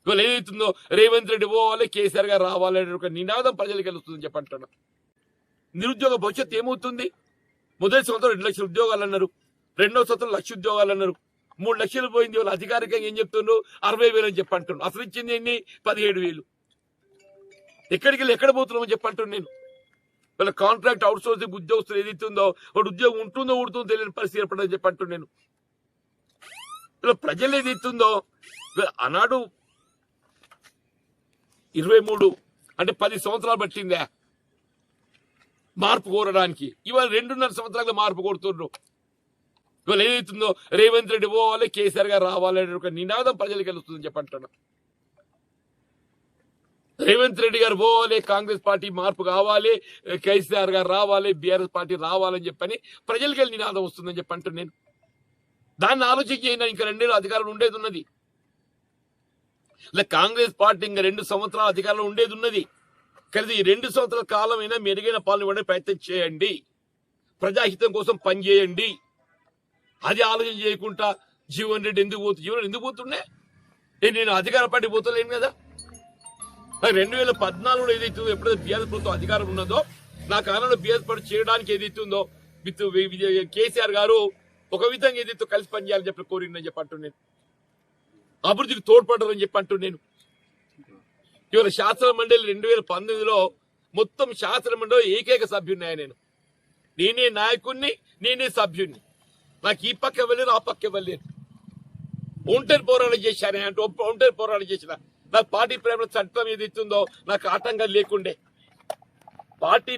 ఇవాళ ఏదైతుందో రేవంత్ రెడ్డి పోవాలి, కేసీఆర్ గారు రావాలనే ఒక నినాదం ప్రజలకు వెళ్తుందని చెప్పంటున్నా. నిరుద్యోగ భవిష్యత్తు ఏమవుతుంది? మొదటి సంవత్సరం 2 లక్షల ఉద్యోగాలు అన్నారు, రెండో సంవత్సరం 1 లక్ష ఉద్యోగాలు అన్నారు, 3 లక్షలు పోయింది. వాళ్ళు అధికారికంగా ఏం చెప్తున్నారు? 60,000 అని చెప్పంటున్నారు. అసలు ఇచ్చింది ఎన్ని? 17,000. ఎక్కడికి వెళ్ళి ఎక్కడ పోతున్నామని చెప్పంటున్నాను నేను. వీళ్ళ కాంట్రాక్ట్ అవుట్ సోర్సింగ్ ఉద్యోగస్తులు ఏదైతుందో వాడు ఉద్యోగం ఉంటుందో ఉడుతుందో తెలియని పరిస్థితి ఏర్పడని చెప్పంటున్నాను నేను. ఇలా ప్రజలు ఏదైతుందో ఆనాడు 23 అంటే 10 సంవత్సరాలు పట్టిందా మార్పు కోరడానికి. ఇవాళ 2.5 సంవత్సరాలుగా మార్పు కోరుతున్నారు. ఇవాళ ఏదైతుందో రేవంత్ రెడ్డి పోవాలి, కేసీఆర్ గారు రావాలనే ఒక నినాదం ప్రజలకు వెళ్తుందని చెప్పంటున్నా. రేవంత్ రెడ్డి గారు పోవాలి, కాంగ్రెస్ పార్టీ మార్పు కావాలి, కేసీఆర్ గారు రావాలి, బీఆర్ఎస్ పార్టీ రావాలని చెప్పని ప్రజలకి వెళ్ళి నినాదం వస్తుందని చెప్పంటున్నాను నేను. దాన్ని ఆలోచించి ఇంకా 2 ఏళ్ళు అధికారంలో ఉండేది ఉన్నది. ఇలా కాంగ్రెస్ పార్టీ ఇంకా 2 సంవత్సరాల అధికారంలో ఉండేది ఉన్నది. కానీ ఈ 2 సంవత్సరాల కాలం అయినా మెరుగైన పాలన ఇవ్వడానికి ప్రయత్నం చేయండి, ప్రజాహితం కోసం పనిచేయండి. అది ఆలోచన చేయకుండా జీవన్ రెడ్డి ఎందుకు పోతుండే? నేను అధికార పార్టీ పోతలేను కదా. 2014లో ఏదైతుందో ఎప్పుడైతే బీఆర్ఎస్ ప్రభుత్వం అధికారం ఉన్నదో నా కాలంలో బీఆర్ఎస్ పార్టీ చేయడానికి ఏదైతుందో కేసీఆర్ గారు ఒక విధంగా ఏదైతే కలిసి పనిచేయాలని చెప్పి కోరిందని చెప్పి అంటున్నాను. అభివృద్ధికి తోడ్పడరని చెప్పి అంటున్నాను. ఇవాళ శాసన మండలి 2019లో మొత్తం శాసన మండలి ఏకైక సభ్యున్నాయి. నేనే నాయకుడిని, నేనే సభ్యుడిని. నాకు ఈ పక్క వెళ్ళారు, ఆ పక్క వెళ్ళారు. ఒంటరి పోరాటం చేశాను అంటే ఒంటరి పోరాటం చేసిన. నాకు పార్టీ ప్రేమ చట్టం ఏదైతుందో నాకు ఆటంకం లేకుండే. పార్టీ